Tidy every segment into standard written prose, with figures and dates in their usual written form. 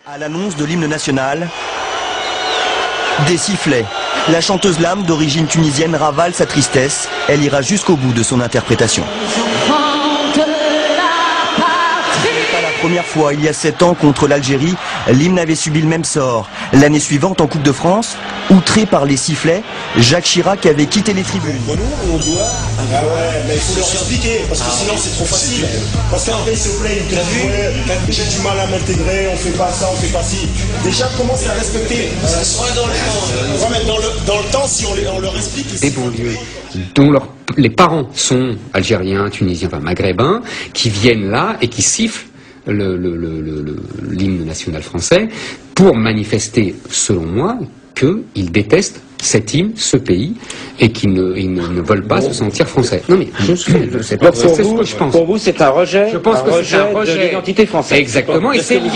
À l'annonce de l'hymne national, des sifflets. La chanteuse Lame, d'origine tunisienne, ravale sa tristesse. Elle ira jusqu'au bout de son interprétation. Première fois, il y a 7 ans, contre l'Algérie, l'hymne avait subi le même sort. L'année suivante, en Coupe de France, outré par les sifflets, Jacques Chirac avait quitté les tribunes. On doit... Ah ouais, mais il faut leur expliquer, parce que sinon c'est trop facile. Parce qu'après, s'il vous plaît, ils te disent, j'ai du mal à m'intégrer, on fait pas ça, on fait pas ci. Déjà, commence à respecter. Ça sera dans le temps. Ouais, mais dans le temps, si on leur explique... Des banlieues dont les parents sont algériens, tunisiens, enfin maghrébins, qui viennent là et qui sifflent l'hymne national français pour manifester, selon moi, qu'ils détestent cet hymne, ce pays, et qu'ils ne veulent pas se sentir français. Non mais je sais pas, c'est ce que je pense. Pour vous, c'est un rejet. Je pense que c'est un rejet de l'identité française. Exactement, et c'est lié.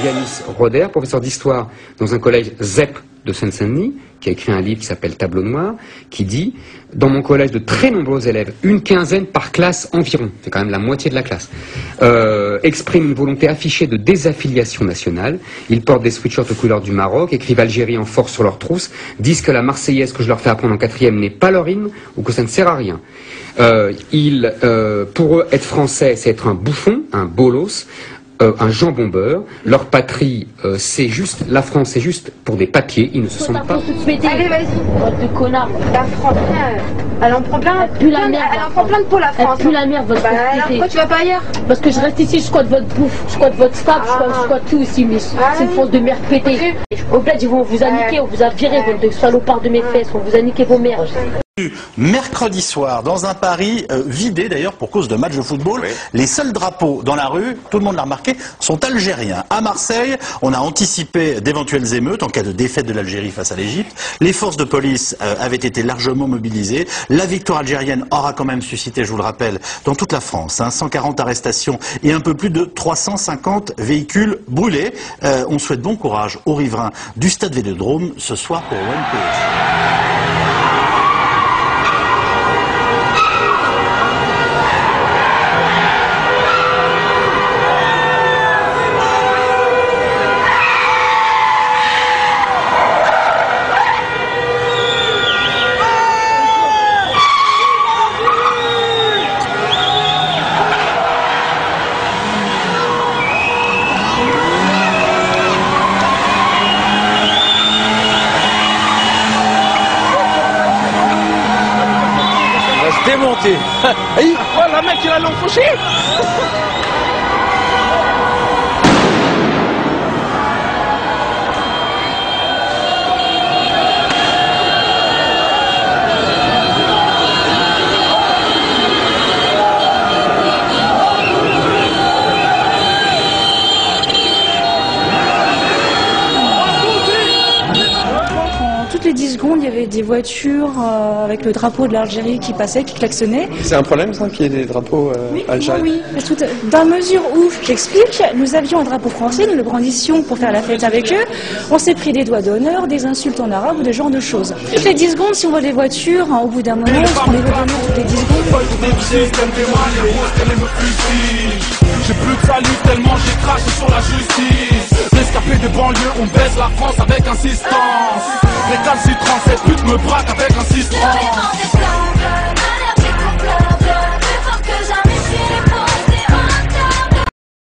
Yanis Roder, professeur d'histoire dans un collège ZEP de Seine-Saint-Denis, qui a écrit un livre qui s'appelle Tableau noir, qui dit « Dans mon collège, de très nombreux élèves, une quinzaine par classe environ, c'est quand même la moitié de la classe, expriment une volonté affichée de désaffiliation nationale. Ils portent des sweatshirts aux couleurs du Maroc, écrivent Algérie en force sur leurs trousses, disent que la Marseillaise que je leur fais apprendre en 4e n'est pas leur hymne, ou que ça ne sert à rien. Pour eux, être français, c'est être un bouffon, un bolos, un jambon beurre. Leur patrie, c'est juste, la France, c'est juste pour des papiers, ils ne se sentent pas... Allez, vas-y. De connard. La France, elle en prend plein. Elle en prend plein pour la France. Elle pue la merde, votre société. Alors pourquoi tu vas pas ailleurs? Parce que je reste ici, je squatte votre bouffe, je squatte votre staff, je squatte tout ici, mais c'est une fausse de merde pétée. Au bled, ils vont vous a niqué, on vous a viré, bande de salopards de mes fesses, on vous a niqué vos mères. Mercredi soir, dans un Paris vidé d'ailleurs pour cause de matchs de football, oui. Les seuls drapeaux dans la rue, tout le monde l'a remarqué, sont algériens. À Marseille, on a anticipé d'éventuelles émeutes en cas de défaite de l'Algérie face à l'Égypte. Les forces de police avaient été largement mobilisées. La victoire algérienne aura quand même suscité, je vous le rappelle, dans toute la France, 140 arrestations et un peu plus de 350 véhicules brûlés. On souhaite bon courage aux riverains du stade Vélodrome ce soir pour OMPS. Démonté. Oh, la mec, il a l'enfoncé. Toutes les 10 secondes, il y avait des voitures avec le drapeau de l'Algérie qui passait, qui klaxonnait. C'est un problème ça, qu'il y ait des drapeaux algériens? Oui, dans mesure où, j'explique, nous avions un drapeau français, nous le brandissions pour faire la fête avec eux. On s'est pris des doigts d'honneur, des insultes en arabe ou ce genre de choses. Toutes les 10 secondes, si on voit des voitures, au bout d'un moment, on prend des doigts d'honneur toutes les 10 secondes. J'ai plus de salut tellement j'ai craché sur la justice. Rescapé des banlieues, on baisse la France avec insistance. Les calcitrants, cette pute me braque avec insistance.